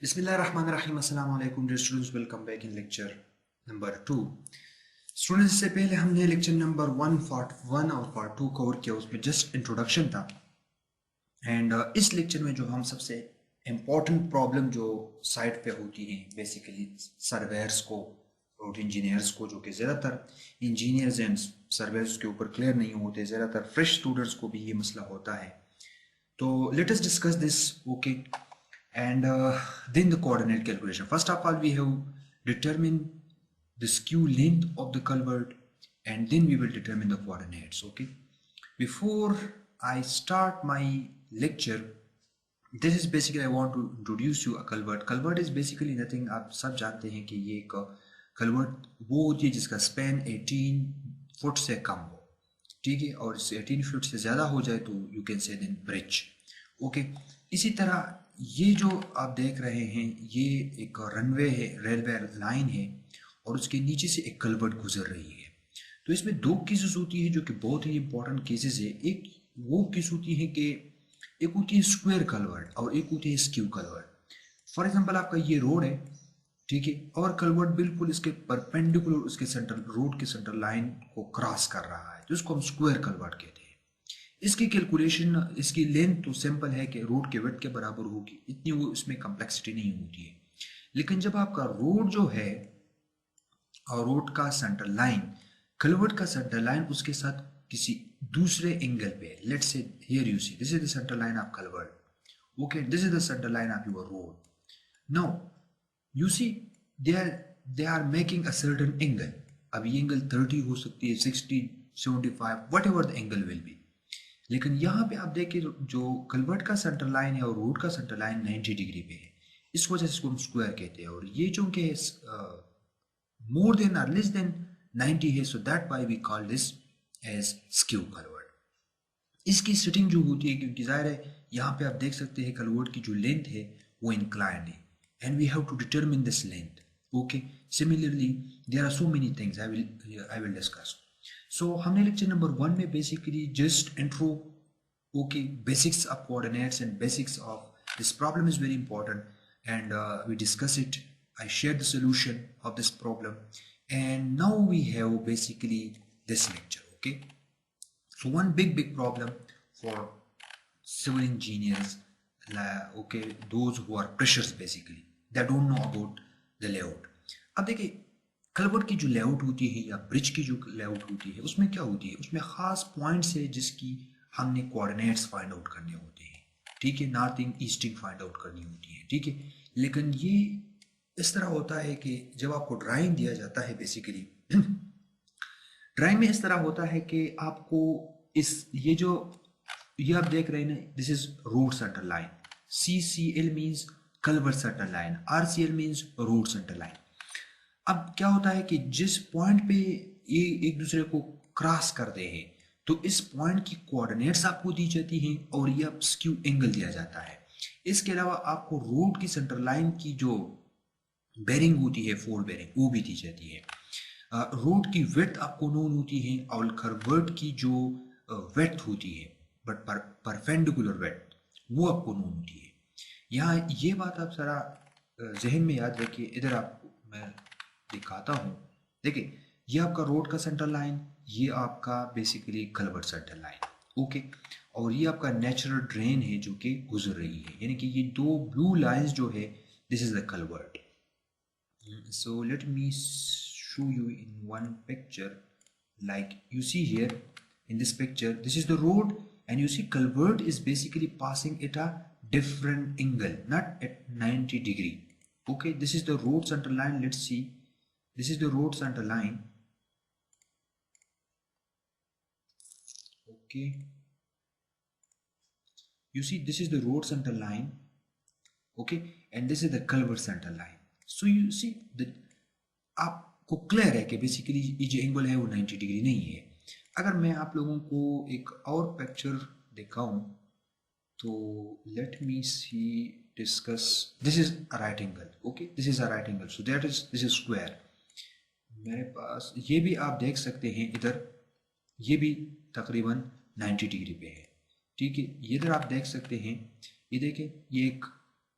बिस्मिल्लाहिर्रहमानिर्रहीम अस्सलाम वालेकुम dear students, welcome back in lecture number 2। Students, इससे पहले हमने लेक्चर नंबर 1 पार्ट 1 और पार्ट 2 कवर किया, उसमें जस्ट इंट्रोडक्शन था। एंड इस लेक्चर में जो हम सबसे इम्पोर्टेंट प्रॉब्लम जो साइट पे होती हैं बेसिकली सर्वेयर्स को और इंजीनियर्स को, जो कि ज़्यादातर इंजीनियर्स एंड सर्वेयर्स के ऊपर क्लियर नहीं होते, ज़्यादातर फ्रेश स्टूडेंट्स को भी ये मसला होता है। तो let us discuss this, okay? And then the coordinate calculation. First of all, we have determined the skew length of the culvert, and then we will determine the coordinates, okay? Before I start my lecture, this is basically I want to introduce you a culvert. Culvert is basically nothing, आप सब जानते हैं कि ये एक culvert वो होती है जिसका span 18 फुट से कम हो, ठीक है, और 18 फुट से ज़्यादा हो जाए तो you can say then bridge, okay. इसी तरह ये जो आप देख रहे हैं ये एक रनवे है, रेलवे लाइन है, और उसके नीचे से एक कलवर्ट गुजर रही है। तो इसमें दो केसेस होती है जो कि बहुत ही इंपॉर्टेंट केसेस है। एक वो केस होती है कि एक होती है स्क्वायर कलवर्ट और एक होती है स्क्यू कलवर्ट। फॉर एग्जांपल आपका ये रोड है, ठीक है, और कलवर्ट बिल्कुल इसके परपेंडिकुलर उसके सेंटर रोड के सेंटर लाइन को क्रॉस कर रहा है, तो इसको हम स्क्वायर कलवर्ट कहते हैं। इसकी कैलकुलेशन, इसकी लेंथ तो सिंपल है कि रोड के विड्थ के बराबर होगी, इतनी वो इसमें कम्प्लेक्सिटी नहीं होती है। लेकिन जब आपका रोड जो है और रोड का सेंटर लाइन, कलवर्ट का सेंटर लाइन उसके साथ किसी दूसरे एंगल पे, let's say here you see this is the centre line of culvert, okay, this is the centre line of your road. Now you see they are making a certain angle. अब ये angle 30 हो सकती है, 60, 75, whatever the angle will be. लेकिन यहाँ पे आप देखिए जो कलवर्ट का सेंटर लाइन है और रोड का सेंटर लाइन 90 डिग्री पे है, इस वजह से इसको हम स्क्वायर कहते हैं। और ये चूंकि मोर देन और लेस देन 90 है, so that why we call this as skew culvert. इसकी सेटिंग जो होती है, क्योंकि जाहिर है यहाँ पे आप देख सकते हैं कलवर्ट की जो लेंथ है वो इंक्लाइंड है, and we have to determine this length, okay. Similarly there are so many things I will discuss. So हमने लेक्चर नंबर 1 में basically just intro, okay, basics of coordinates and basics of this problem is very important, and we discuss it. I share the solution of this problem, and now we have basically this lecture, okay. So one big problem for civil engineers, okay, those who are pressures basically, they don't know about the layout. अब देखिए culvert की जो layout होती है या bridge की जो layout होती है उसमें क्या होती है, उसमें खास पॉइंट्स है जिसकी हमने कोऑर्डिनेट्स फाइंड आउट करने होते हैं, ठीक है, नॉर्थिंग ईस्टिंग फाइंड आउट करनी होती है, ठीक है। लेकिन ये इस तरह होता है कि जब आपको ड्राइंग दिया जाता है बेसिकली ड्राइंग में इस तरह होता है कि आपको इस ये आप देख रहे हैं ना, this is road centre line, CCL means culvert centre line, RCL means road centre line. अब क्या होता है कि जिस पॉइंट पे ये एक दूसरे को क्रॉस करते हैं तो इस पॉइंट की कोऑर्डिनेट्स आपको दी जाती हैं और ये स्क्यू एंगल दिया जाता है। इसके अलावा आपको रोड की सेंटर लाइन की जो बेरिंग होती है, फोर बेरिंग, वो भी दी जाती है। रोड की विड्थ आपको नोन होती है और कर्वर्ट की जो विड्थ होती है बट परपेंडिकुलर विड्थ वो आपको नोन होती है। यहाँ ये बात आप सारा जहन में याद रखिए। इधर आपको मैं दिखाता हूँ, देखिए ये आपका रोड का सेंटर लाइन, ये आपका basically culvert centre line, okay, और ये आपका नेचुरल ड्रेन है जो कि गुजर रही है, यानी कि ये दो ब्लू लाइंस जो है this is the culvert. So let me show you in one picture, like you see here in this picture, this is the road, and you see culvert is basically passing at a different angle, not at 90 degree, okay. This is the road center line, let's see, this is the road center line, okay. You see this is the road center line, okay, and this is the culvert center line. So you see the आपको clear है कि basically ये जो angle है वो 90 degree नहीं है। अगर मैं आप लोगों को एक और पिक्चर दिखाऊं तो let me see discuss, this is a right angle, okay, this is a right angle, so that is this is square. मेरे पास ये भी आप देख सकते हैं, इधर ये भी तकरीबन 90 डिग्री पे है, ठीक है। ये इधर आप देख सकते हैं, ये देखें ये एक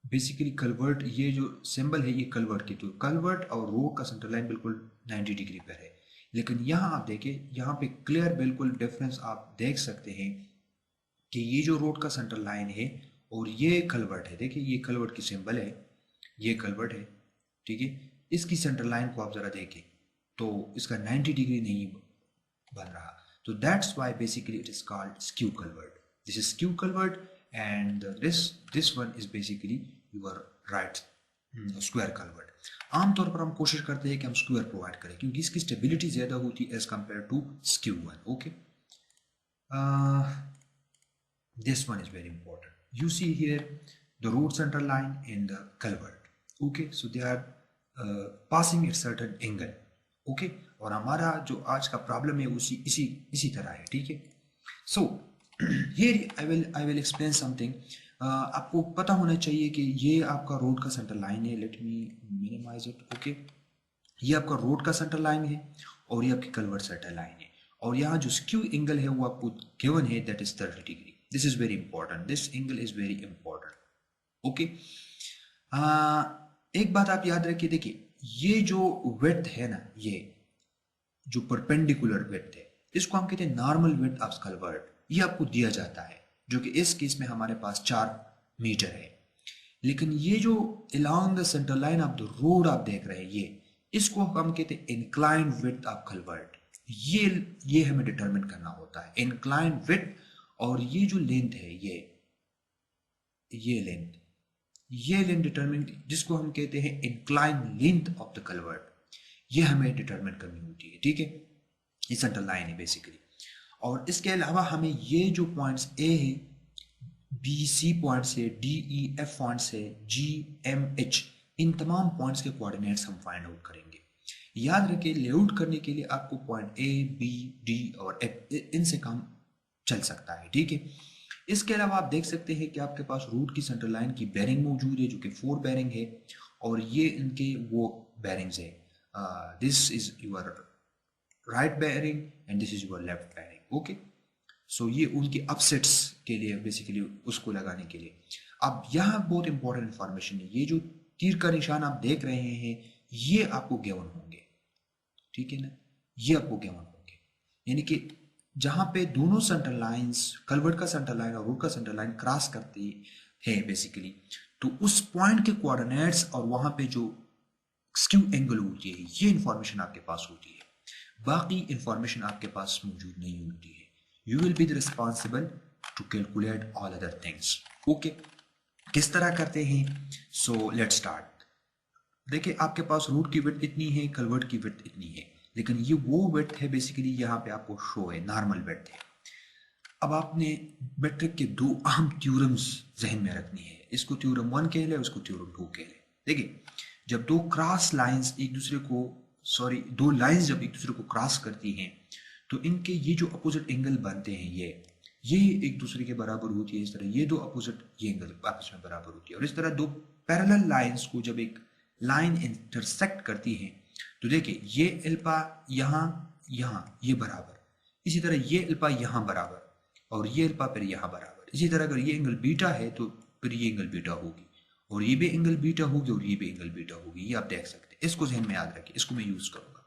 बेसिकली कलवर्ट, ये जो सिंबल है ये कलवर्ट की, तो कलवर्ट और रोड का सेंटर लाइन बिल्कुल 90 डिग्री पर है। लेकिन यहाँ आप देखें, यहाँ पे क्लियर बिल्कुल डिफरेंस आप देख सकते हैं कि ये जो रोड का सेंटर लाइन है और ये कलवर्ट है, देखिए ये कलवर्ट की सिंबल है, ये कलवर्ट है, ठीक है। इसकी सेंटर लाइन को आप ज़रा देखें तो इसका 90 डिग्री नहीं बन रहा, तो that's why basically it is called skew culvert. This is skew culvert and this one is basically your right square culvert. आमतौर पर हम कोशिश करते हैं कि हम स्क्वायर प्रोवाइड करें क्योंकि इसकी स्टेबिलिटी ज़्यादा होती है as compare to skew one. Okay, this one is very important. You see here the root center line and the culvert. Okay, so they are passing at certain angle. Okay, और हमारा जो आज का problem है उसी इसी इसी तरह है, ठीक है। सो here I will explain something. आपको पता होना चाहिए कि ये आपका रोड का सेंटर लाइन है। Let me minimise it. Okay, ये आपका रोड का सेंटर लाइन है और ये आपकी कलवर्ट सेंटर लाइन है, और यहाँ जो स्क्यू एंगल है वो आपको गिवन है, that is 30 degree. This is very important, this angle is very important. Okay, एक बात आप याद रखिए, देखिए ये जो विड्थ है ना, ये जो परपेंडिकुलर विड्थ है इसको हम कहते हैं नॉर्मल विड्थ ऑफ कलवर्ट। ये आपको दिया जाता है, जो कि इस केस में हमारे पास 4 मीटर है। लेकिन ये जो along the centre line of the road आप देख रहे हैं, ये इसको हम कहते हैं इंक्लाइंड विड्थ ऑफ कलवर्ट। ये हमें डिटरमिन करना होता है, इंक्लाइंड विड्थ। और ये जो लेंथ है, ये लेंथ डिटरमिन, जिसको हम कहते हैं inclined length of the culvert, ये हमें डिटरमिन करनी होती है, ठीक है। ये सेंटर लाइन है बेसिकली। और इसके अलावा हमें ये जो पॉइंट्स ए है, बी सी पॉइंट्स है, डी ई एफ पॉइंट्स है, जी एम एच, इन तमाम पॉइंट्स के कोऑर्डिनेट्स हम फाइंड आउट करेंगे। याद रखिए, लेआउट करने के लिए आपको पॉइंट ए, बी, डी और एफ, इनसे काम चल सकता है, ठीक है। इसके अलावा आप देख सकते हैं कि आपके पास रूट की सेंटर लाइन की बेरिंग मौजूद है, जो कि 4 बेरिंग है, और ये इनके वो बेरिंग्स है। This is your right bearing and this is your left bearing. Okay, so ये उनके अपसेट्स के लिए बेसिकली उसको लगाने के लिए। अब यहाँ बहुत इंपॉर्टेंट इंफॉर्मेशन है, ये जो तीर का निशान आप देख रहे हैं ये आपको गिवन होंगे, ठीक है ना, ये आपको गिवन होंगे। यानी कि जहां पे दोनों सेंटर लाइंस, कलवर्ट का सेंटर लाइन और रूट का सेंटर लाइन क्रॉस करती है बेसिकली, तो उस पॉइंट के कोऑर्डिनेट्स और वहां पे जो स्क्यू एंगल होती है, ये इंफॉर्मेशन आपके पास होती है। बाकी इंफॉर्मेशन आपके पास मौजूद नहीं होती है। You will be the responsible to calculate all other things. Okay, किस तरह करते हैं? So let's start. देखिए, आपके पास रूट की विड्थ इतनी है, कलवर्ट की विड्थ इतनी है, लेकिन ये वो विड्थ है बेसिकली यहाँ पे आपको शो है, नॉर्मल विड्थ है। अब आपने मेट्रिक के 2 अहम थ्योरम्स जहन में रखनी है, इसको थ्योरम 1 कह ले, उसको थ्योरम 2 कह ले। देखिए, जब दो क्रॉस लाइंस एक दूसरे को, दो लाइंस जब एक दूसरे को क्रॉस करती हैं, तो इनके ये जो अपोजिट एंगल बनते हैं, ये एक दूसरे के बराबर होती है। इस तरह ये दो अपोजिट ये एंगल आपस में बराबर होती है। और इस तरह दो पैरेलल लाइंस को जब एक लाइन इंटरसेक्ट करती है, तो देखिए ये अल्फा यहाँ ये बराबर, इसी तरह ये अल्फा यहाँ बराबर, और ये अल्फा फिर यहाँ बराबर। इसी तरह अगर ये एंगल बीटा है तो फिर ये एंगल बीटा होगी, और ये भी एंगल बीटा होगी, और ये भी एंगल बीटा होगी। ये आप देख सकते हैं, इसको ज़हन में याद रखिए, इसको मैं यूज करूंगा।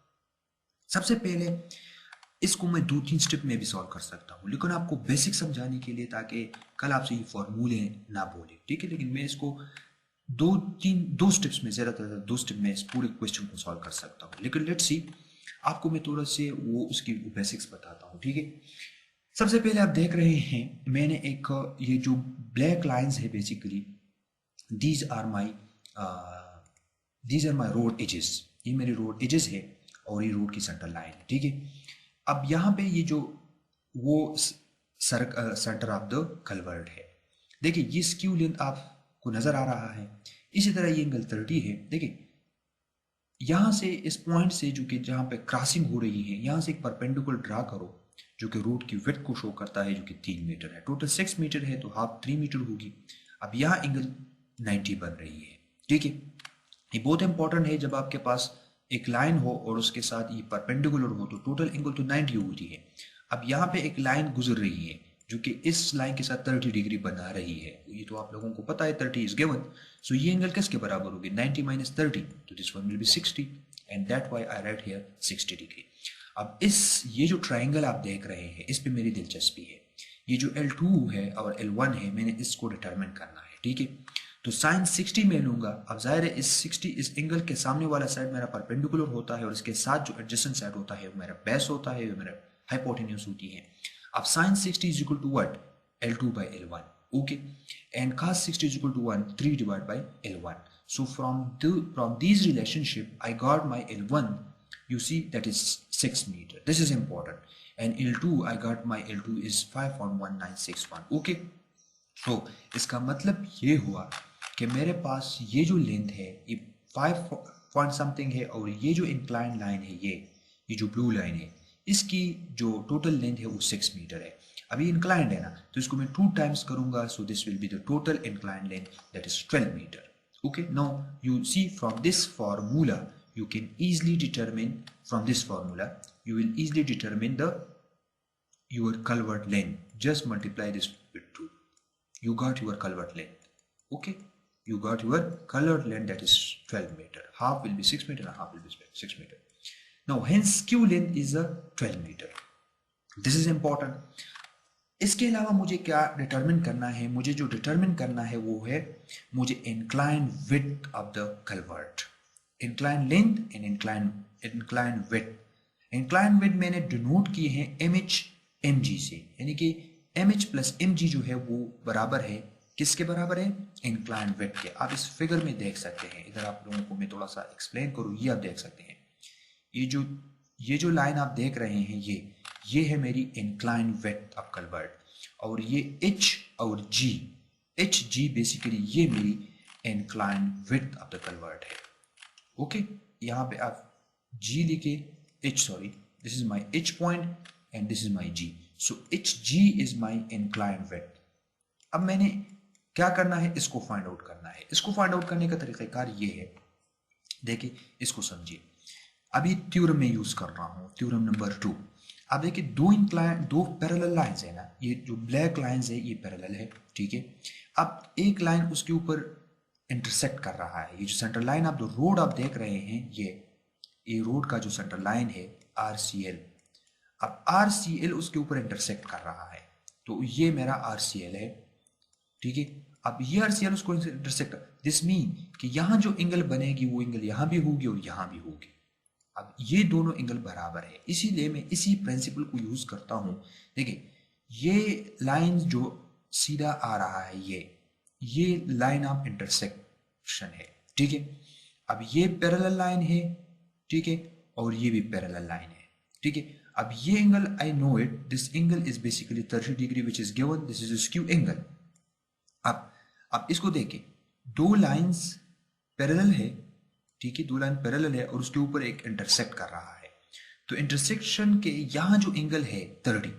सबसे पहले इसको मैं 2-3 स्टेप में भी सॉल्व कर सकता हूँ, लेकिन आपको बेसिक समझाने के लिए, ताकि कल आपसे ये फॉर्मूले ना बोले, ठीक है। लेकिन मैं इसको 2 स्टेप्स में, ज़्यादातर 2 स्टेप में इस पूरे क्वेश्चन को सॉल्व कर सकता हूँ। लेकिन लेट्स सी, आपको मैं थोड़ा से वो उसकी बेसिक्स बताता हूँ, ठीक है। सबसे पहले आप देख रहे हैं, मैंने एक ये जो ब्लैक लाइंस है basically, these are my road edges. ये मेरी रोड एजेस है और ये रोड की सेंटर लाइन है, ठीक है। अब यहाँ पे ये जो वो सेंटर ऑफ द कलवर्ट है, देखिए ये स्क्यू लेंथ आपको नजर आ रहा है। इसी तरह ये एंगल 30 है। देखिए यहाँ से इस पॉइंट से, जो कि जहाँ पे क्रॉसिंग हो रही है, यहाँ से एक परपेंडिकुलर ड्रा करो, जो कि रूट की विड्थ को शो करता है, जो कि 3 मीटर है। टोटल 6 मीटर है, तो हाफ 3 मीटर होगी। अब यहाँ एंगल 90 बन रही है, ठीक है। ये बहुत इंपॉर्टेंट है, जब आपके पास एक लाइन हो और उसके साथ ये परपेंडिकुलर हो, तो टोटल एंगल तो 90 होती है। अब यहाँ पे एक लाइन गुजर रही है, जो कि इस लाइन के साथ 30 डिग्री बना रही है। ये तो आप लोगों को पता है 30 इज गिवन। सो ये एंगल किसके बराबर होगी 90 माइनस 30, तो this one will be 60 and that why I write here 60 degree. अब ये जो ट्राइंगल आप देख रहे हैं इस पे मेरी दिलचस्पी है। ये जो L2 है और L1 है मैंने इसको डिटरमिन करना है, ठीक है। तो साइन 60 में लूंगा। अब जाहिर है इस 60 इस एंगल के सामने वाला साइड मेरा परपेंडिकुलर होता है और इसके साथ जो एडजेसेंट साइड होता है वो मेरा बेस होता है, वो मेरा हाइपोटेन्यूज होती है। अब sine 60 is equal to what L2 by L1, okay, and cos 60 is equal to 1 3 divided by L1. So from these relationship I got my L1, you see that is 6 meter. This is important. And L2 I got my L2 is 5.1961, okay. So इसका मतलब ये हुआ कि मेरे पास ये जो length है ये 5 पॉइंट समथिंग है और ये जो इंक्लाइन लाइन है ये जो ब्लू लाइन है इसकी जो टोटल लेंथ है वो 6 मीटर है। अभी इंक्लाइंड है ना तो इसको मैं 2 टाइम्स करूंगा, so this will be the total inclined length that is 12 metre, okay. Now you see from this formula you can easily determine, from this formula you will easily determine your culvert length. Just multiply this with 2, you got your culvert length, okay. You got your culvert length that is 12 meter. Half will be 6 meter and half will be 6 meter. Now hence Q length is a 12 meter. This is important. इसके अलावा मुझे क्या determine करना है, मुझे जो determine करना है वो है मुझे incline width of the culvert, incline length and incline width. Incline width मैंने डिनोट किए हैं MH MG से, यानी कि MH प्लस MG जो है वो बराबर है किसके बराबर है इंक्लाइन विड्थ के। आप इस फिगर में देख सकते हैं, इधर आप लोगों को मैं थोड़ा सा एक्सप्लेन करूँ, ये आप देख सकते हैं। ये जो लाइन आप देख रहे हैं ये है मेरी इंक्लाइन विड्थ ऑफ कल्वर्ट, और ये H और G, HG बेसिकली ये मेरी incline width of the culvert है, ओके। यहाँ पे आप G लिखे this is my H point and this is my G, so HG is my incline width. अब मैंने क्या करना है, इसको फाइंड आउट करना है। इसको फाइंड आउट करने का तरीक़ाकार ये है, देखिए इसको समझिए। अभी थ्योरम में यूज कर रहा हूँ, थ्योरम नंबर 2। अब देखिए दो पैरेलल लाइंस है ना, ये जो ब्लैक लाइंस है ये पैरेलल है, ठीक है। अब एक लाइन उसके ऊपर इंटरसेक्ट कर रहा है, ये जो सेंटर लाइन आप जो रोड आप देख रहे हैं ये रोड का जो सेंटर लाइन है RCL। अब RCL उसके ऊपर इंटरसेक्ट कर रहा है, तो ये मेरा RCL है, ठीक है। अब ये RCL उसको इंटरसेक्ट, दिस मीन कि यहाँ जो एंगल बनेगी वो एंगल यहाँ भी होगी और यहाँ भी होगी। अब ये दोनों एंगल बराबर है, इसीलिए मैं इसी प्रिंसिपल को यूज करता हूं। देखिए ये लाइन जो सीधा आ रहा है ये लाइन ऑफ इंटरसेक्शन है, ठीक है। अब ये पैरेलल लाइन है, ठीक है, और ये भी पैरेलल लाइन है, ठीक है। अब ये angle I know it, this angle is basically 30 degree which is given, this is skew angle. अब इसको देखें, दो लाइंस पैरेलल है, ठीक है, दो लाइन पैरेलल है और उसके ऊपर एक इंटरसेक्ट कर रहा है, तो इंटरसेक्शन के यहाँ जो एंगल है 30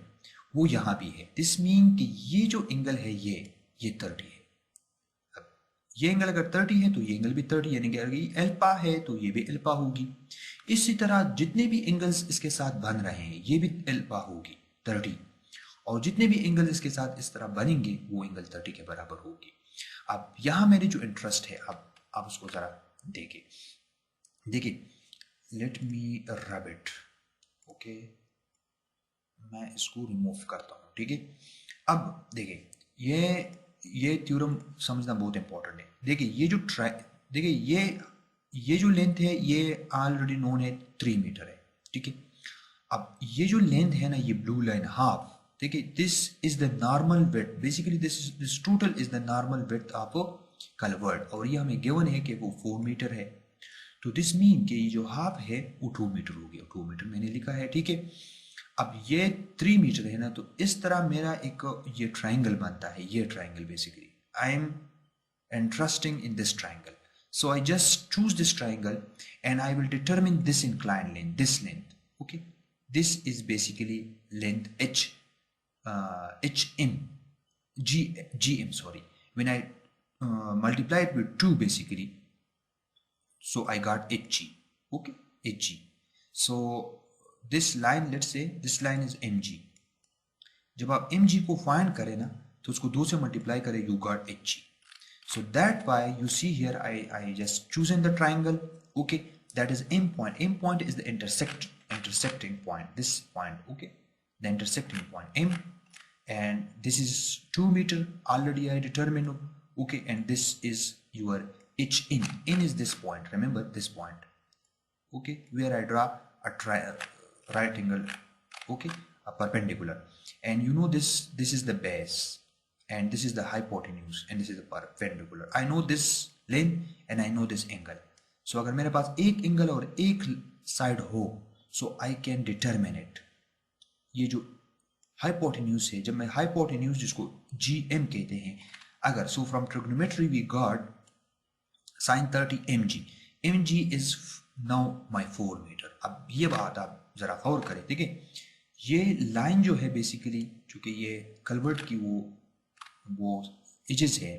वो यहाँ भी है। दिस मीन कि ये जो एंगल है ये 30 है। अब ये एंगल अगर 30 है तो ये एंगल भी 30, यानी कि अगर ये एल्पा है तो ये भी एल्पा होगी। इसी तरह जितने भी एंगल्स इसके साथ बन रहे हैं ये भी एल्पा होगी 30, और जितने भी एंगल इसके साथ इस तरह बनेंगे वो एंगल 30 के बराबर होगी। अब यहाँ मेरी जो इंटरेस्ट है, अब आप उसको जरा देखिए, let me rub it, okay, मैं इसको रिमूव करता हूँ, ठीक है। अब देखिए ये थ्योरम समझना बहुत इंपॉर्टेंट है। देखिए ये जो लेंथ है ये ऑलरेडी नोन है 3 मीटर है, ठीक है। अब ये जो लेंथ है ना ये ब्लू लाइन हाफ, देखिए this is the normal width, basically this total is the normal width of culvert, और ये हमें गिवन है कि वो 4 मीटर है। तो दिस मीन कि ये जो हाफ है वो 2 मीटर हो गया, 2 मीटर मैंने लिखा है, ठीक है। अब ये 3 मीटर है ना, तो इस तरह मेरा एक ये ट्राइंगल बनता है। ये triangle basically I am interesting in this triangle, so I just choose this triangle and I will determine this inclined length, this length, okay. This is basically length GM, sorry. When I multiply it with 2 basically, so I got HG, okay, HG. So this line, let's say this line is MG, जब आप mg को find करें ना तो उसको 2 से multiply करें, you got hg. So that why you see here I just chosen the triangle. Okay, that is M point. M point is the intersecting point. This point, okay, the intersecting point M, and this is 2 meter. Already I determined. Okay, and this is your H in. In is this point. Remember this point. Okay, where I draw a right angle. Okay, a perpendicular, and you know this is the base, and this is the hypotenuse, and this is the perpendicular. I know this length and I know this angle. So अगर मेरे पास एक angle और एक side हो, so I can determine it. ये जो hypotenuse है, जब मैं hypotenuse जिसको GM कहते हैं, अगर so from trigonometry we got sin 30 mg. mg is now my 4 meter. अब ये बात आप जरा गौर करें, ठीक है? ये लाइन जो है बेसिकली, चूंकि ये कलवर्ट की वो एजेस है,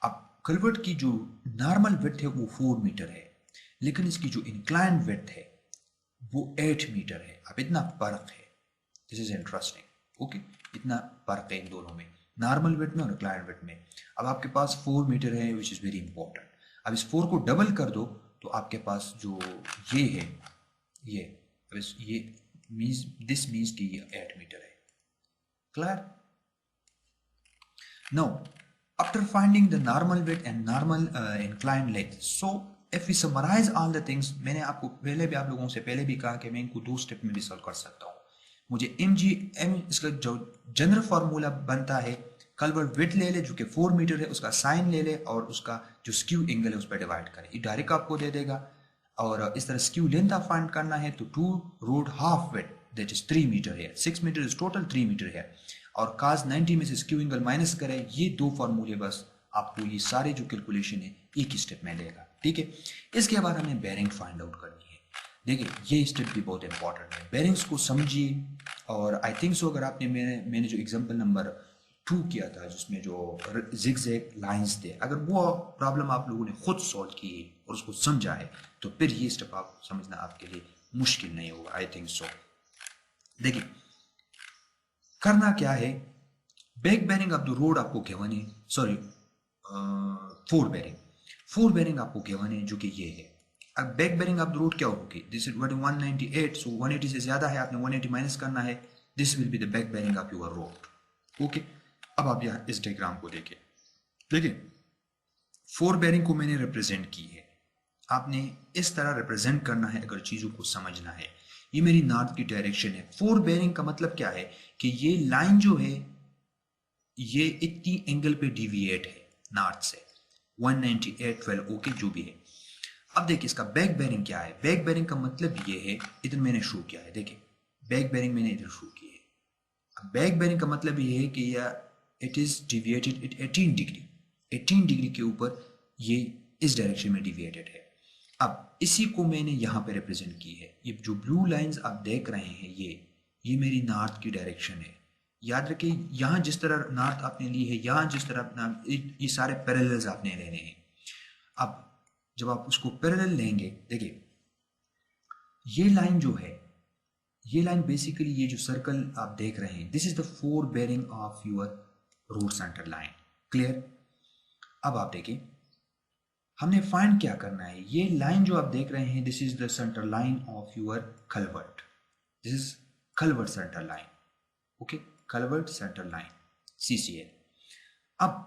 अब कलवर्ट की जो नॉर्मल विड्थ है वो 4 मीटर है, लेकिन इसकी जो इंक्लाइन विड्थ है वो 8 मीटर है. अब इतना फर्क है. This is interesting. ओके, इतना फर्क है इन दोनों में, नॉर्मल विड्थ में और इंक्लाइन विड्थ में. अब आपके पास 4 मीटर है, विच इज़ वेरी इंपॉर्टेंट. अब इस 4 को डबल कर दो तो आपके पास जो ये है, ये मीन्स दिस मीन्स कि ये 8 मीटर है. Clear? Now, after finding the normal width and normal inclined length, so if we summarize all the things, मैंने आपको पहले भी आप लोगों से पहले भी कहा कि मैं इनको 2 स्टेप में भी सॉल्व कर सकता हूँ. मुझे mgm इसका जो जनरल फार्मूला बनता है, कलवर्ट विड्थ ले ले जो कि 4 मीटर है, उसका साइन ले ले और उसका जो स्क्यू एंगल है उस पर डिवाइड करें, ये डायरेक्ट आपको दे देगा. और इस तरह स्क्यू लेंथ आप फाइंड करना है तो 2 root half width that is 3 metre है, 6 मीटर इज टोटल 3 मीटर है, और cos 90 में से स्क्यू एंगल माइनस करें. ये 2 फार्मूले बस आपको ये सारे जो कैलकुलेशन है एक ही स्टेप में देगा. ठीक है, इसके बाद हमें बेरिंग फाइंड आउट करनी है. देखिए ये स्टेप भी बहुत इंपॉर्टेंट है, बेरिंग्स को समझिए. और आई थिंक सो अगर आपने मैंने जो एग्जांपल नंबर 2 किया था जिसमें जो जिगजैग लाइंस थे, अगर वो प्रॉब्लम आप लोगों ने खुद सॉल्व की है और उसको समझा है तो फिर ये स्टेप आप समझना आपके लिए मुश्किल नहीं होगा. I think so. देखिए करना क्या है, back bearing of the road आपको गिवन है, सॉरी फोर बेरिंग आपको गिवन है जो कि ये है. अब back bearing of the road क्या होगी, दिस इज 198, सो 180 से ज्यादा है, आपने 180 माइनस करना है. This will be the back bearing of your road. Okay, अब आप यहाँ इस डायग्राम को देखिए 4 बेरिंग को मैंने रिप्रेजेंट की है. आपने इस तरह रिप्रेजेंट करना है अगर चीजों को समझना है. ये मेरी नॉर्थ की डायरेक्शन है. 4 बेरिंग का मतलब क्या है कि ये लाइन जो है ये इतनी एंगल पे डिविएट है नॉर्थ से, 198, 12 ओके जो भी है. अब देखिए इसका बैक बेरिंग क्या है. बैक बेरिंग का मतलब ये है, इधर मैंने शो किया है, देखिए बैक बेरिंग मैंने इधर शो की है. अब बैक बेरिंग का मतलब ये है कि it is deviated it 18 degree के ऊपर ये इस डायरेक्शन में डिविएटेड है. अब इसी को मैंने यहाँ पे रिप्रेजेंट की है. ये जो ब्लू लाइंस आप देख रहे हैं ये मेरी नॉर्थ की डायरेक्शन है. याद रखिए यहाँ जिस तरह नॉर्थ आपने ली है, यहाँ जिस तरह ये सारे पैरेलल्स आपने लेने हैं. अब जब आप उसको पैरेलल लेंगे, देखिए ये लाइन जो है, ये लाइन बेसिकली ये जो सर्कल आप देख रहे हैं, this is the 4 bearing of your road centre line. Clear? अब आप देखिए हमने फाइंड क्या करना है. ये लाइन जो आप देख रहे हैं, this is the centre line of your culvert. This is culvert centre line. Okay, culvert centre line CCL. अब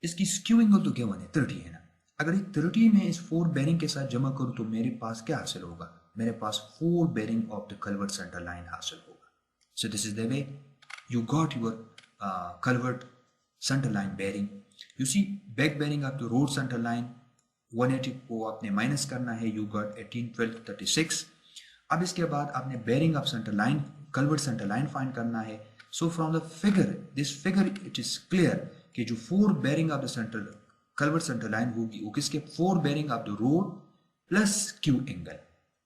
इसकी स्क्यू एंगल तो क्या है, 30 है ना. अगर ये 30 में इस 4 बेरिंग के साथ जमा करूं तो मेरे पास क्या हासिल होगा, मेरे पास 4 bearing of the culvert centre line हासिल होगा. So this is the way you got your culvert centre line bearing. You see back bearing of the road centre line 180 को आपने माइनस करना है, यू गॉट 18, 12, 36. अब इसके बाद आपने bearing of centre line, culvert centre line find करना है. So from the figure, this figure it is clear कि जो 4 bearing of the centre culvert centre line होगी वो किसके, 4 bearing of the road plus Q angle,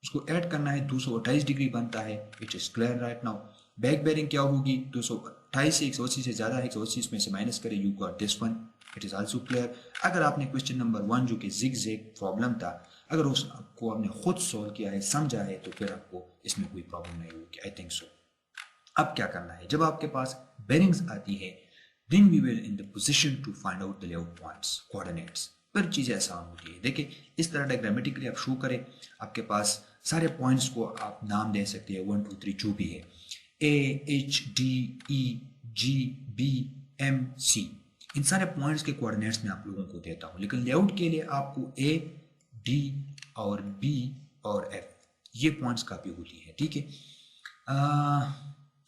उसको add करना है, 228 डिग्री बनता है, which is clear right now. Back bearing क्या होगी, 228 से 180 से ज्यादा है, 180 इसमें से माइनस करें, you got this one. It is also clear. अगर आपने क्वेश्चन नंबर 1 जो कि जिगजैग प्रॉब्लम था, अगर उसको आपने खुद सॉल्व किया है, समझा है, तो फिर आपको इसमें कोई प्रॉब्लम नहीं होगी. आई थिंक सो. अब क्या करना है, जब आपके पास बेरिंग्स आती है, then we will in the position to find out the layout points, coordinates. फिर चीज़ें आसान होती है। देखिए इस तरह डायग्रामेटिकली आप शो करें, आपके पास सारे पॉइंट्स को आप नाम दे सकते हैं, 1 2 3 जो भी है, A H D E G B M C, इन सारे पॉइंट्स के कोऑर्डिनेट्स मैं आप लोगों को देता हूँ। लेकिन लेआउट के लिए आपको A D और B और F ये पॉइंट्स काफ़ी होती है, ठीक है।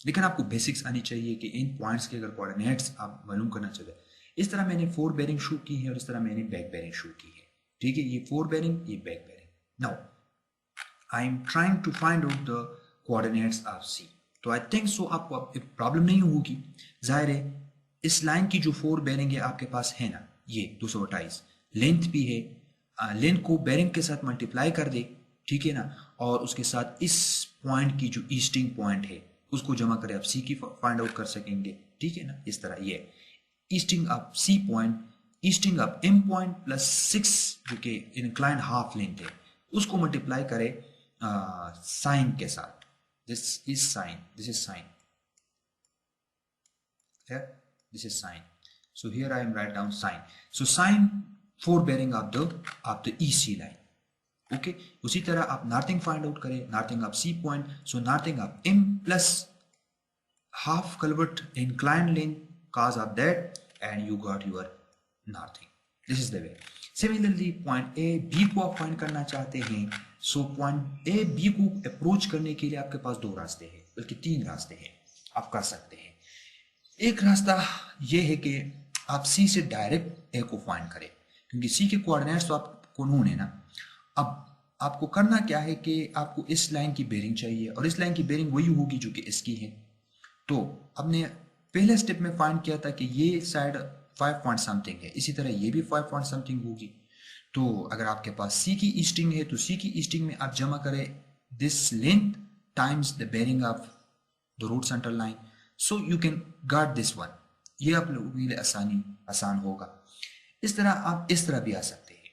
लेकिन आपको बेसिक्स आनी चाहिए कि इन पॉइंट्स के अगर कोऑर्डिनेट्स आप मालूम करना चाहिए। इस तरह मैंने 4 बेरिंग शो की है और इस तरह मैंने बैक बेरिंग शो की है, ठीक है। ये 4 बेरिंग, ये back bearing. Now I am trying to find out the coordinates of C. तो आई थिंक सो आपको अब प्रॉब्लम नहीं होगी। जाहिर है इस लाइन की जो 4 बेरिंग है आपके पास है ना, ये 228 लेंथ भी है, लेंथ को बेरिंग के साथ मल्टीप्लाई कर दे, ठीक है ना, और उसके साथ इस पॉइंट की जो ईस्टिंग पॉइंट है उसको जमा करें, आप सी की फाइंड आउट कर सकेंगे, ठीक है ना। इस तरह ये easting of C point, easting of M point plus 6 जो कि इंक्लाइन हाफ लेंथ है उसको मल्टीप्लाई करें साइन के साथ। This is sine, this is sine, this is sine. So here I am write down sine. So sine 4 bearing of the EC line. Okay. उसी तरह आप नॉर्थिंग फाइंड आउट करें, northing of C point, so northing of M plus half culvert inclined length cos of that and you got your northing. This is the way. Similarly point A B को आप find करना चाहते हैं, so point A B को approach करने के लिए आपके पास 2 रास्ते हैं, बल्कि 3 रास्ते हैं आप कर सकते हैं। एक रास्ता ये है कि आप सी से डायरेक्ट ए को फाइंड करें, क्योंकि सी के कोऑर्डिनेट्स तो आपको नोन है ना। अब आपको करना क्या है कि आपको इस लाइन की बेरिंग चाहिए और इस लाइन की बेरिंग वही होगी जो कि इसकी है। तो हमने पहले स्टेप में फाइंड किया था कि ये साइड 5 पॉइंट समथिंग है, इसी तरह ये भी 5 पॉइंट समथिंग होगी। तो अगर आपके पास सी की ईस्टिंग है तो सी की ईस्टिंग में आप जमा करें this length times the bearing of the route centre line, so you can guard this one. ये आप लोगों के लिए आसान होगा। इस तरह आप इस तरह भी आ सकते हैं,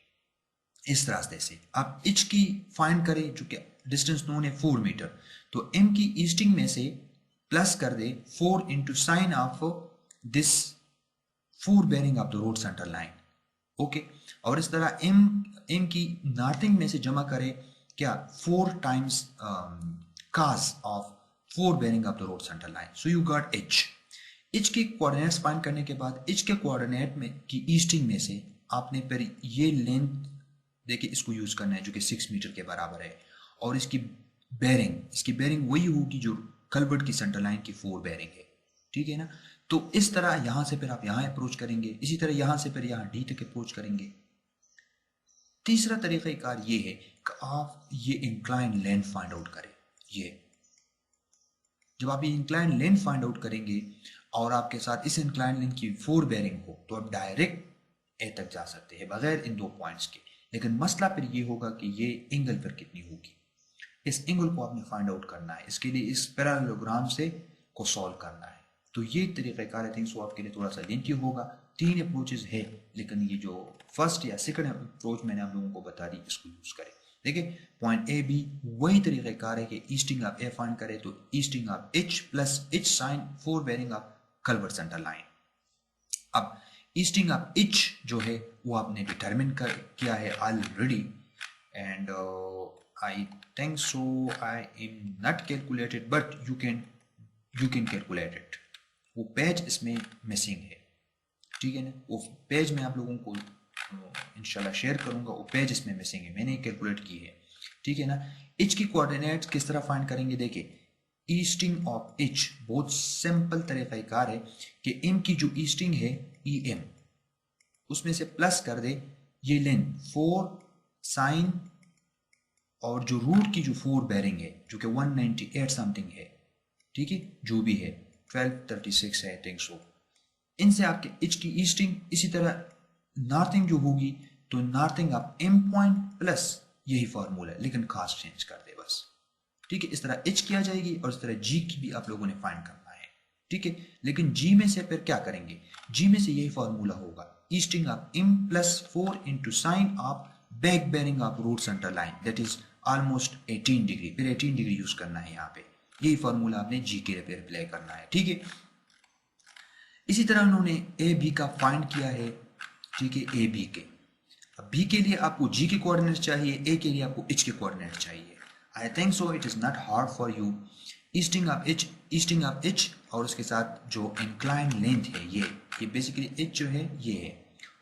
इस रास्ते से आप एच की फाइंड करें जो कि डिस्टेंस नोन है 4 मीटर, तो एम की ईस्टिंग में से प्लस कर दे 4 into sine of this 4 bearing of the road centre line, okay. और इस तरह एम की नॉर्थिंग में से जमा करें क्या 4 times cos of 4 bearing of the road centre line, so you got H. H के कोऑर्डिनेट्स फाइंड करने के बाद एच के कोऑर्डिनेट में की ईस्टिंग में से आपने फिर ये लेंथ देखिए इसको यूज करना है जो कि 6 मीटर के बराबर है, और इसकी बेरिंग वही होगी जो कलवर्ट की सेंटर लाइन की 4 बेरिंग है, ठीक है ना। तो इस तरह यहां से फिर आप यहां अप्रोच करेंगे, इसी तरह यहां से फिर यहां डी तक अप्रोच करेंगे। तीसरा तरीक़ाकार ये है कि आप ये इंक्लाइन लेंथ फाइंड आउट करें। ये जब आप ये इंक्लाइन लेंथ फाइंड आउट करेंगे और आपके साथ इस इंक्लाइन लेंथ की 4 बेरिंग हो तो आप डायरेक्ट ए तक जा सकते हैं बगैर इन 2 पॉइंट्स के। लेकिन मसला फिर ये होगा कि ये एंगल फिर कितनी होगी, इस एंगल को आपने फाइंड आउट करना है, इसके लिए इस पैरेललोग्राम से को सॉल्व करना है। तो ये तरीक़ाकार आई थिंक सो आपके लिए थोड़ा सा लेंथी होगा। 3 अप्रोचेज है, लेकिन ये जो फर्स्ट या सेकंड अप्रोच मैंने आप लोगों को बता दी इसको यूज करें। देखिए पॉइंट ए बी वही तरीक़ाकार है कि ईस्टिंग ऑफ ए फाइंड करें तो easting of H plus H sine 4 bearing of culvert centre line. अब ईस्टिंग ऑफ एच जो है वो आपने डिटरमिन किया है already, and I think so I am not calculated but you can calculate it. वो पेज इसमें मिसिंग है, ठीक है ना। वो पेज मैं आप लोगों को इंशाल्लाह शेयर करूंगा, वो पेज इसमें मिसिंग है, मैंने कैलकुलेट की है, ठीक है ना। एच की कोऑर्डिनेट्स किस तरह फाइंड करेंगे, देखिए ईस्टिंग ऑफ एच बहुत सिंपल तरीक़ाकार है कि एम की जो ईस्टिंग है ई एम, उसमें से प्लस कर दे ये लेंथ 4 साइन और जो रूट की जो 4 बेरिंग है जो कि 198 समथिंग है, ठीक है, जो भी है 1236 है आई थिंक सो। इनसे आपके एच की ईस्टिंग, इसी तरह नॉर्थिंग जो होगी तो northing of M point plus यही फार्मूला है, लेकिन खास चेंज कर दे बस, ठीक है। इस तरह एच की आ जाएगी और इस तरह जी की भी आप लोगों ने फाइंड करना है, ठीक है। लेकिन जी में से फिर क्या करेंगे, जी में से यही फार्मूला होगा easting of M plus 4 into sine of back bearing of route centre line, that is almost 18 degree, फिर 18 डिग्री यूज करना है यहाँ पे। यही फार्मूला आपने जी के लिए अप्लाई करना है, ठीक है। इसी तरह उन्होंने ए बी का फाइंड किया है, ठीक है, ए बी के। अब बी के लिए आपको जी के कोऑर्डिनेट चाहिए, ए के लिए आपको एच के कोऑर्डिनेट चाहिए। आई think so it is not hard for you. Easting of H और उसके साथ जो इंक्लाइन लेंथ है ये बेसिकली एच जो है ये है,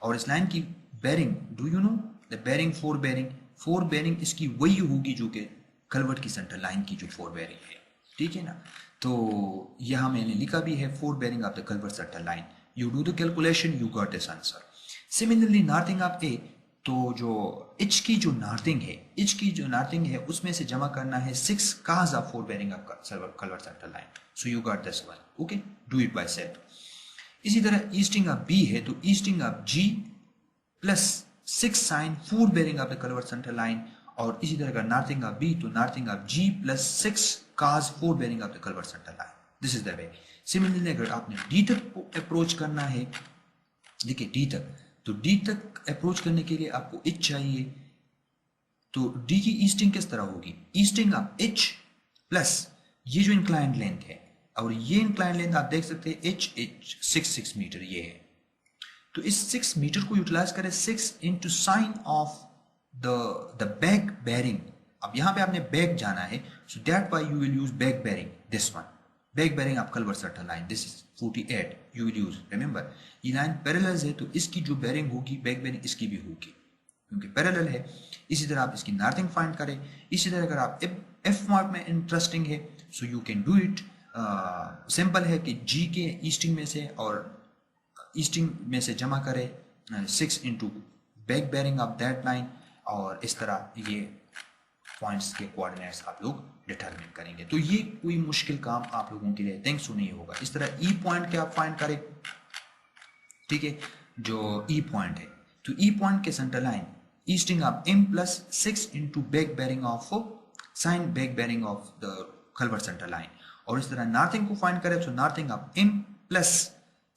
और इस लाइन की bearing, do you know the bearing, fore bearing इसकी वही होगी जो कि कलवर्ट की सेंटर लाइन की जो फोर बेरिंग है, ठीक है ना। तो यहाँ मैंने लिखा भी है fore bearing of the culvert centre line. You do the calculation, you got this answer. Similarly northing of A, तो जो एच की जो नॉर्थिंग है उसमें से जमा करना है 6 cos of fore bearing of culvert centre line. So you got this one, okay, do it by self. इसी तरह ईस्टिंग ऑफ बी है, तो easting of G plus 6 sine fore bearing of the culvert centre line, और इसी तरह का northing of B, तो northing of G plus 6 cos fore bearing of the culvert centre line. This is the way. Similarly अगर आपने D तक approach करना है, देखिए डी तक, तो डी तक अप्रोच करने के लिए आपको एच चाहिए, तो डी की ईस्टिंग किस तरह होगी, ईस्टिंग ऑफ एच प्लस ये जो इंक्लाइंड लेंथ है, और ये इंक्लाइंड लेंथ आप देख सकते हैं एच 6 मीटर ये है, तो इस 6 मीटर को यूटिलाइज करें 6 into sine of the back bearing. अब यहां पे आपने बैक जाना है, so that why you will use back bearing, this one, back bearing of culvert centre line, this is 48 you will use. Remember ये line parallel है, तो इसकी जो बेरिंग होगी बैक बेरिंग इसकी भी होगी क्योंकि पैरेलल है। इसी तरह आप इसकी नॉर्थिंग फाइंड करें। इसी तरह अगर आप एफ मार्क में इंटरेस्टिंग है, सो you can do it. Simple है कि जी के ईस्टिंग में से और ईस्टिंग में से जमा करें 6 into back bearing of that line, और इस तरह ये पॉइंट्स के कोऑर्डिनेट्स आप लोग डिटरमिन करेंगे। तो ये कोई मुश्किल काम आप लोगों के लिए थिंक सो नहीं होगा। इस तरह ई पॉइंट के आप फाइंड करें, ठीक है, जो ई पॉइंट है, तो ई पॉइंट के centre line easting of M plus 6 into back bearing of sine back bearing of the culvert centre line, और इस तरह नॉर्थिंग को फाइंड करें, तो northing of M plus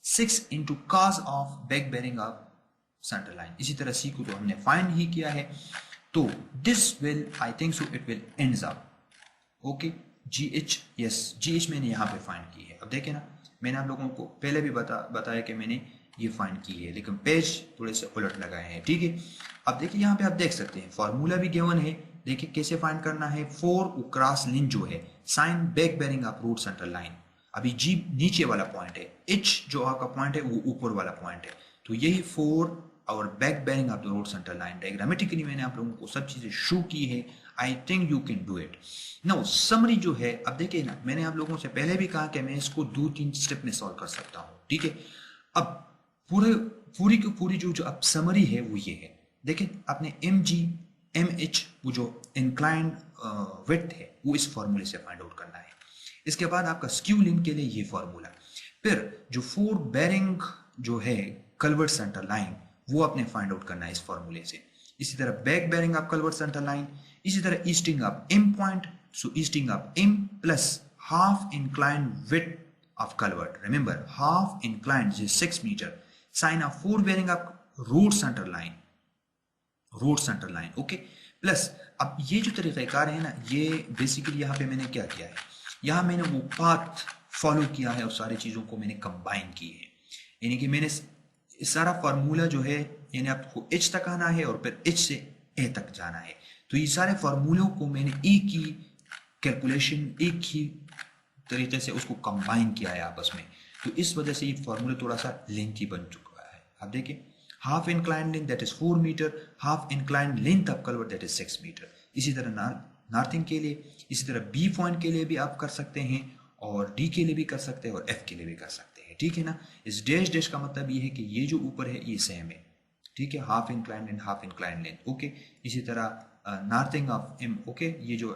6 into cos of back bearing of centre line. इसी तरह सी को तो हमने फाइंड ही किया है, तो this will I think so it will ends up, okay, ji H, yes ji H मैंने यहाँ पे फाइंड की है। अब देखें ना, मैंने आप लोगों को पहले भी बताया कि मैंने ये फाइंड की है, लेकिन पेज थोड़े से उलट लगाए हैं, ठीक है। अब देखिए यहाँ पे आप देख सकते हैं फॉर्मूला भी गिवन है, देखिए कैसे फाइंड करना है। 4 क्रॉस लिंक जो है sine back bearing of route centre line, अभी जी नीचे वाला पॉइंट है, एच जो आपका पॉइंट है वो ऊपर वाला पॉइंट है, तो यही 4 और back bearing of the route centre line. Diagrammatically मैंने आप लोगों को सब चीजें शो की है। I think you can do it. Now summary जो है, अब देखिए ना, मैंने आप लोगों से पहले भी कहा कि मैं इसको 2-3 स्टेप में सॉल्व कर सकता हूँ, ठीक है। अब पूरी की पूरी जो अब समरी है वो ये है, देखिए आपने एम जी एम एच वो जो इंक्लाइंड विड्थ है वो इस फॉर्मूले से फाइंड आउट करना है। इसके बाद आपका स्क्यू लिंक के लिए ये फॉर्मूला, फिर जो 4 बेरिंग जो है कलवर्ट सेंटर लाइन वो आपने फाइंड आउट करना है इस फॉर्मूले से। इसी तरह back bearing of culvert centre line, इसी तरह easting of M point, so easting of M plus half inclined width of culvert, remember half inclined is 6 metre, sine of 4 bearing of route centre line, okay, plus अब ये जो तरीक़ाकार है ना, ये basically यहाँ पे मैंने क्या किया है, यहाँ मैंने वो पाथ फॉलो किया है और सारी चीज़ों को मैंने कंबाइन की है, यानी कि मैंने सारा फार्मूला जो है, यानी आपको एच तक आना है और फिर एच से ए तक जाना है, तो ये सारे फार्मूलों को मैंने एक ही कैलकुलेशन, एक ही तरीके से उसको कंबाइन किया है आपस में, तो इस वजह से ये फार्मूला थोड़ा सा लेंथी बन चुका है। आप देखिए half inclined length that is 4 metre, half inclined length of culvert that is 6 metre. इसी तरह नॉर्थिंग के लिए, इसी तरह बी पॉइंट के लिए भी आप कर सकते हैं, और डी के लिए भी कर सकते हैं, और एफ के लिए भी कर सकते हैं, ठीक है ना। इस डैश डैश का मतलब ये है कि ये जो ऊपर है ये सेम है, ठीक है, half inclined and half inclined length, okay. इसी तरह नॉर्थिंग ऑफ एम, ओके, ये जो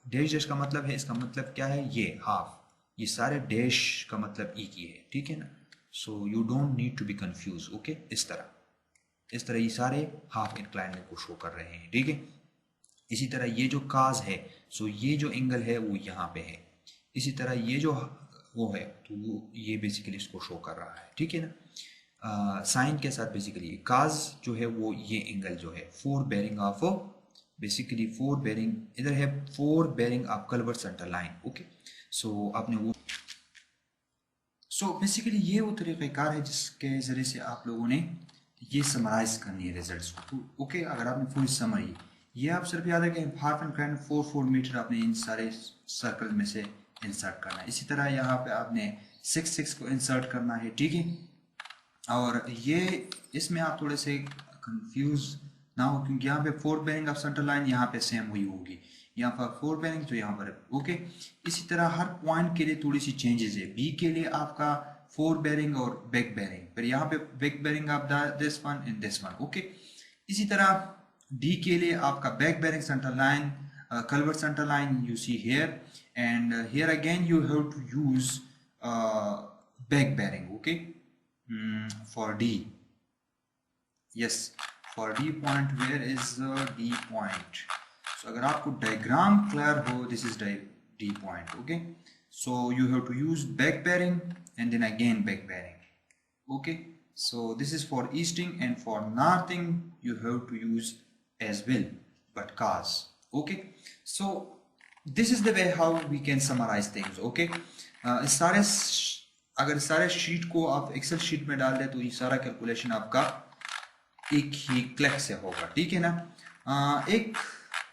डैश डैश का मतलब है, इसका मतलब क्या है, ये हाफ, ये सारे डैश का मतलब एक ही है, ठीक है ना। So you don't need to be confuse, okay. इस तरह ये सारे हाफ इंक्लाइंड को शो कर रहे हैं, ठीक है। इसी तरह ये जो काज है, सो ये जो एंगल है वो यहाँ पे है, इसी तरह ये जो वो है तो वो ये बेसिकली इसको शो कर रहा है, ठीक है ना। साइन के साथ बेसिकली काज जो है वो ये एंगल जो है 4 बेरिंग ऑफ, बेसिकली 4 बेरिंग, इधर है 4 bearing of culvert centre line, okay. So आपने वो सो बेसिकली ये वो तरीक़ाकार है जिसके ज़रिए से आप लोगों ने ये समराइज़ करनी है रिजल्ट्स को। ओके, अगर आपने पूरी समरी, ये आप सिर्फ याद रखें, हाफ एंड काइंड 4 मीटर आपने इन सारे सर्कल में से इंसर्ट करना है। इसी तरह यहाँ पे आपने 6 को इंसर्ट करना है, ठीक है। और ये इसमें आप थोड़े से कंफ्यूज ना हो, क्योंकि यहाँ पे 4 बेरिंग ऑफ सेंटर लाइन यहाँ पे सेम हुई होगी, यहाँ पर 4 बेरिंग तो यहाँ पर ओके। इसी तरह हर पॉइंट के लिए थोड़ी सी चेंजेस है। बी के लिए आपका 4 बेरिंग और बैक बेरिंग, फिर यहाँ पे back bearing of this one and this one, okay. इसी तरह डी के लिए आपका back bearing centre line, culvert center line you see here, and here again you have to use back bearing, okay. For D, yes, for D point, where is the D point? So अगर आपको diagram clear हो, this is D point, okay. So you have to use back bearing and then again back bearing, okay. So this is for easting, and for northing you have to use as well, but cause, okay. So this is the way how we can summarize things, okay. अगर सारे sheet को आप Excel sheet में डाल दें तो ये सारा कैलकुलेशन आपका एक ही क्लिक से होगा, ठीक है ना। एक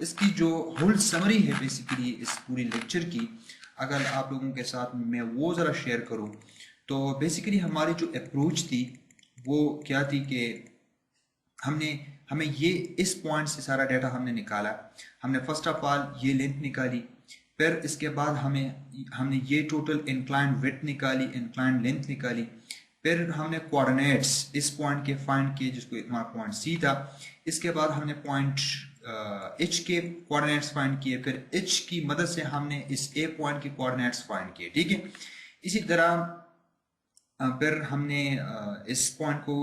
इसकी जो होल समरी है बेसिकली इस पूरी लेक्चर की, अगर आप लोगों के साथ मैं वो ज़रा शेयर करूं, तो बेसिकली हमारी जो अप्रोच थी वो क्या थी कि हमें ये इस पॉइंट से सारा डाटा हमने निकाला। हमने फर्स्ट ऑफ ऑल ये लेंथ निकाली, फिर इसके बाद हमने ये टोटल इंक्लाइन विड्थ निकाली, इंक्लाइन लेंथ निकाली, फिर हमने कोऑर्डिनेट्स इस पॉइंट के फाइंड किए जिसको हमारा पॉइंट सी था। इसके बाद हमने पॉइंट एच के कोऑर्डिनेट्स फाइंड किए, फिर एच की मदद से हमने इस ए पॉइंट के कोऑर्डिनेट्स फाइंड किए, ठीक है। इसी तरह फिर हमने इस पॉइंट को,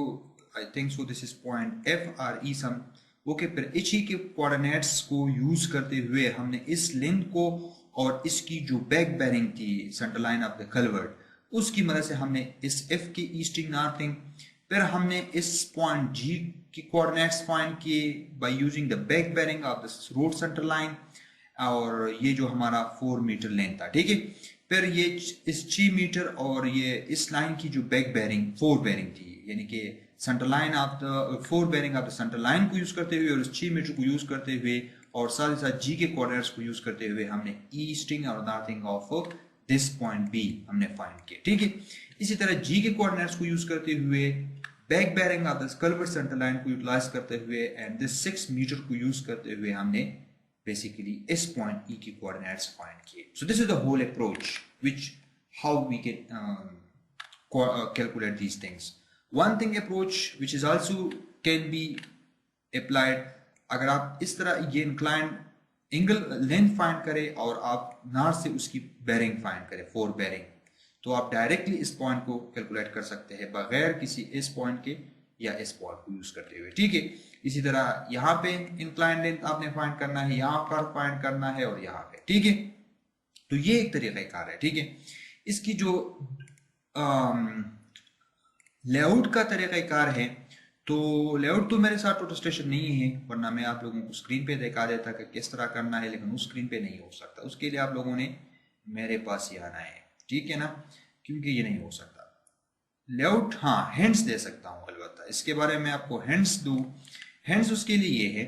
I think so this is point F R E some, okay. फिर एच ई के कोऑर्डिनेट्स को यूज करते हुए हमने इस लेंथ को और इसकी जो बैक बेरिंग थी centre line of the culvert, उसकी मदद से हमने इस एफ की ईस्टिंग नॉर्थिंग, फिर हमने इस पॉइंट जी की कोऑर्डिनेट्स फाइंड किए by using the back bearing of the road centre line, और ये जो हमारा 4 मीटर लेंथ था, ठीक है। फिर ये इस 6 मीटर और ये इस लाइन की जो बैक बेरिंग 4 बेरिंग थी, यानी कि centre line of the 4 bearing of the centre line को यूज करते हुए और इस 6 मीटर को यूज करते हुए और साथ ही साथ जी के कोऑर्डिनेट्स को यूज करते हुए हमने ईस्टिंग और northing of this point B हमने फाइंड किया, ठीक है। इसी तरह जी के कोऑर्डिनेट्स को यूज करते हुए, back bearing of the culvert centre line को यूटिलाइज करते हुए एंड दिस 6 मीटर को यूज करते हुए हमने basically इस point E की coordinates find किए. So this is the whole approach which how we can calculate these things. One thing approach which is also can be applied, अगर आप इस तरह ये inclined angle length find करें और आप नॉर्थ से उसकी bearing find करें 4 bearing, तो आप डायरेक्टली इस पॉइंट को कैलकुलेट कर सकते हैं बगैर किसी इस पॉइंट के या इस पॉइंट को यूज करते हुए, ठीक है। इसी तरह यहाँ पे इंक्लाइन लेंथ आपने फाइंड करना है, यहाँ पर फाइंड करना है और यहाँ पे, ठीक है। तो ये एक तरीक़ाकार है, ठीक है। इसकी जो लेआउट का तरीक़ाकार है, तो लेआउट तो मेरे साथ प्रोटेस्टेशन नहीं है, वरना मैं आप लोगों को स्क्रीन पे दिखा देता कि किस तरह करना है, लेकिन उस स्क्रीन पे नहीं हो सकता। उसके लिए आप लोगों ने मेरे पास ही आना है, ठीक है ना, क्योंकि ये नहीं हो सकता। लेआउट हाँ हैंड्स दे सकता हूँ, अलबत्ता इसके बारे में आपको हैंड्स दूँ। हैंड्स उसके लिए ये है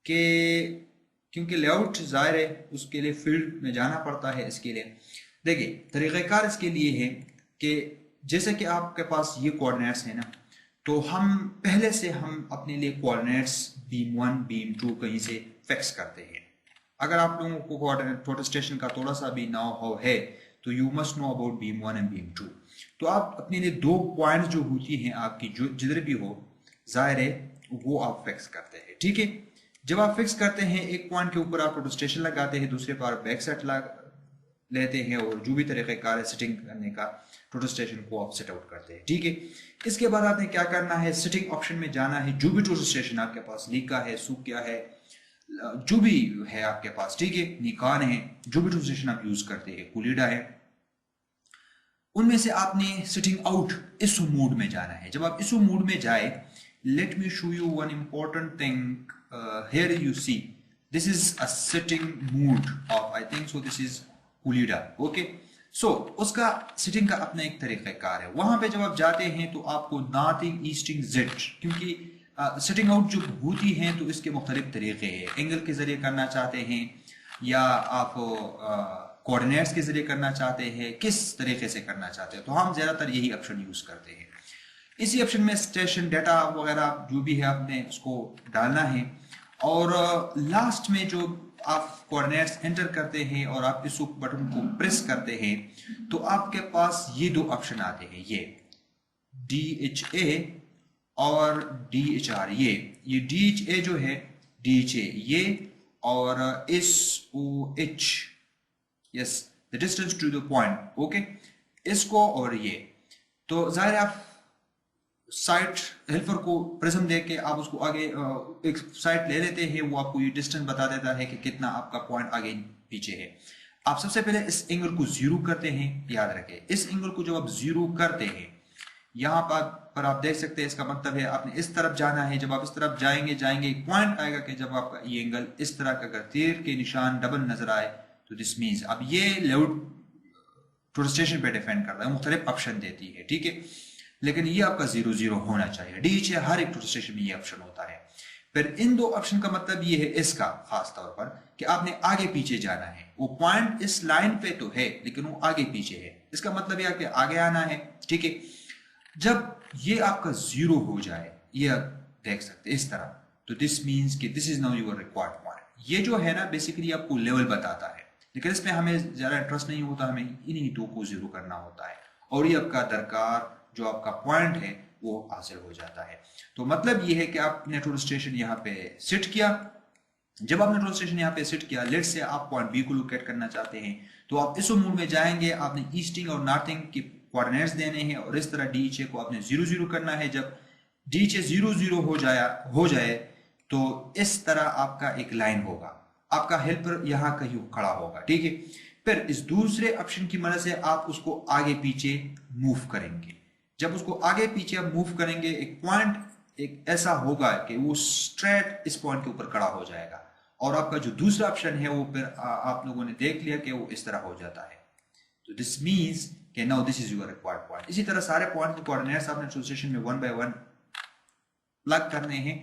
कि क्योंकि लेआउट ज़ाहिर है उसके लिए फील्ड में जाना पड़ता है। इसके लिए देखिए तरीक़ाकार इसके लिए है कि जैसे कि आपके पास ये कोऑर्डिनेट्स है ना, तो हम पहले से हम अपने लिए कोऑर्डिनेट्स बीम 1 बीम 2 कहीं से फिक्स करते हैं। अगर आप लोगों को कोऑर्डिनेट प्रोटेस्टेशन का थोड़ा सा भी नाउ हाउ है तो you must know about beam 1 and beam 2। तो आप अपने लिए 2 पॉइंट जो होती हैं आपकी, जो जिधर भी हो जाहिर है वो आप फिक्स करते हैं, ठीक है। जब आप फिक्स करते हैं एक पॉइंट के ऊपर आप प्रोटेस्टेशन लगाते हैं, दूसरे पर बैक सेट लेते हैं और जो भी तरीक़ाकार है सेटिंग करने का प्रोटेस्टेशन को आप सेट आउट करते हैं, ठीक है। इसके बाद आपने क्या करना है, सेटिंग ऑप्शन में जाना है। जो भी प्रोटेस्टेशन आपके पास लीका है, सूख गया है, जो भी है आपके पास, ठीक है, निकान है, जो भी प्रोटेस्टेशन आप यूज करते हैं, कुलीडा है, उनमें से आपने सेटिंग आउट इस मोड में जाना है। जब आप इस मोड में जाए, let me show you one important thing. Here you see this is a setting mode of, I think so this is कुलीडा, ओके। सो उसका सेटिंग का अपना एक तरीक़ाकार है। वहां पे जब आप जाते हैं तो आपको नॉर्थिंग, ईस्टिंग, जेड, क्योंकि सेटिंग आउट जो होती हैं तो इसके मुख्तलिफ तरीके हैं। एंगल के जरिए करना चाहते हैं या आप कोऑर्डिनेट्स के जरिए करना चाहते हैं, किस तरीके से करना चाहते हैं, तो हम ज़्यादातर यही ऑप्शन यूज़ करते हैं। इसी ऑप्शन में स्टेशन डाटा वगैरह जो भी है आपने उसको डालना है, और लास्ट में जो आप कोऑर्डिनेट्स एंटर करते हैं और आप इस बटन को प्रेस करते हैं तो आपके पास ये दो ऑप्शन आते हैं, ये DHA और DHR। ये DHA जो है, DHA ये, और SOH, yes, the distance to the point, okay, इसको और ये। तो जाहिर है आप साइट हेल्पर को प्रिज्म दे के आप उसको आगे एक साइट ले लेते हैं, वो आपको ये डिस्टेंस बता देता है कि कितना आपका पॉइंट आगे पीछे है। आप सबसे पहले इस एंगल को जीरो करते हैं, याद रखें इस एंगल को जब आप जीरो करते हैं यहाँ पर आप देख सकते हैं, इसका मतलब है आपने इस तरफ जाना है। जब आप इस तरफ जाएंगे एक पॉइंट आएगा कि जब आपका ये एंगल इस तरह का अगर तीर के निशान डबल नजर आए तो दिस मीन्स, अब ये लेआउट टूरिस्टेशन पे डिपेंड करता है, मुख्तलिफ ऑप्शन देती है, ठीक है, लेकिन ये आपका 0-0 होना चाहिए। DHA हर एक टूरिस्टेशन में ये ऑप्शन होता है। फिर इन दो ऑप्शन का मतलब ये है इसका खास तौर पर कि आपने आगे पीछे जाना है। वो पॉइंट इस लाइन पे तो है लेकिन वो आगे पीछे है, इसका मतलब यह कि आगे आना है, ठीक है। जब ये आपका 0 हो जाए, ये आप देख सकते हैं इस तरह, तो दिस मीन्स कि this is now your required point. ये जो है ना बेसिकली आपको लेवल बताता है, लेकिन इसमें हमें ज्यादा इंटरेस्ट नहीं होता, हमें इन्हीं दो को 0 करना होता है और ये आपका दरकार जो आपका पॉइंट है वो हासिल हो जाता है। तो मतलब ये है कि आपने टूल स्टेशन यहाँ पे सेट किया। जब आपने टूल स्टेशन यहाँ पे सेट किया, लेट्स से आप पॉइंट बी को लोकेट करना चाहते हैं, तो आप इस मोड में जाएंगे, आपने ईस्टिंग और नॉर्थिंग की कोऑर्डिनेट्स देने हैं और इस तरह DHA को आपने 0-0 करना है। जब DHA 0-0 हो जाए तो इस तरह आपका एक लाइन होगा, आपका हेल्पर यहाँ कहीं खड़ा होगा, ठीक है। फिर इस दूसरे ऑप्शन की मदद से आप उसको आगे पीछे मूव करेंगे। जब उसको आगे पीछे आप मूव करेंगे, एक पॉइंट एक ऐसा होगा कि वो स्ट्रेट इस पॉइंट के ऊपर खड़ा हो जाएगा, और आपका जो दूसरा ऑप्शन है वो फिर आप लोगों ने देख लिया कि वो इस तरह हो जाता है। तो दिस मींस कि now this is your required point. इसी तरह सारे पॉइंट के कोऑर्डिनेट्स आपने ट्रांसलेशन में 1 बाय 1 प्लग करने हैं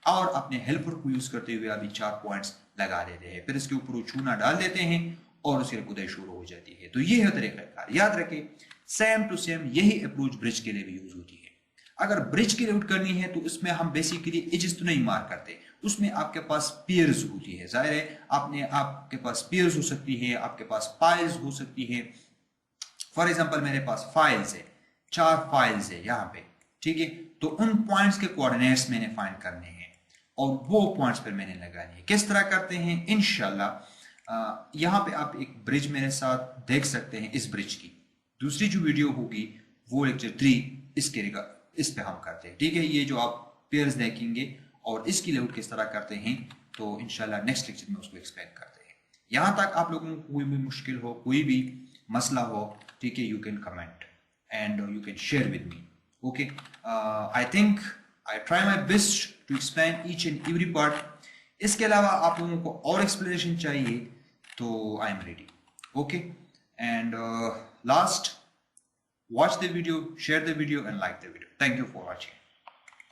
और अपने हेल्पर को यूज करते हुए अभी 4 पॉइंट्स लगा देते हैं, फिर इसके ऊपर वो चूना डाल देते हैं और उसकी खुदाई शुरू हो जाती है। तो ये है तरीकाकार। याद रखें सेम टू सेम यही अप्रोच ब्रिज के लिए भी यूज होती है। अगर ब्रिज की लेआउट करनी है तो इसमें हम बेसिकली एजेस तो नहीं मार करते, उसमें आपके पास पियर्स होती है। जाहिर है आपके पास पियर्स हो सकती है, आपके पास पाइल्स हो सकती है। फॉर एग्जांपल मेरे पास फाइल्स है, 4 फाइल्स है यहाँ पे, ठीक है। तो उन पॉइंट्स के कोऑर्डिनेट्स मैंने फाइंड करने हैं और वो पॉइंट्स पर मैंने लगाने हैं। किस तरह करते हैं इंशाल्लाह यहाँ पे आप एक ब्रिज मेरे साथ देख सकते हैं। इस ब्रिज की दूसरी जो वीडियो होगी वो लेक्चर 3 इस पे हम करते हैं, ठीक है। ये जो आप पेयर्स देखेंगे और इसकी लेआउट किस तरह करते हैं तो इंशाल्लाह नेक्स्ट लेक्चर में उसको एक्सप्लेन करते हैं। यहाँ तक आप लोगों को कोई भी मुश्किल हो, कोई भी मसला हो, ठीक है, you can comment and you can share with me, okay. I think I try my best to explain each and every part. इसके अलावा आप लोगों को और एक्सप्लेनेशन चाहिए तो I am ready, okay. And last, watch the video, share the video and like the video. Thank you for watching.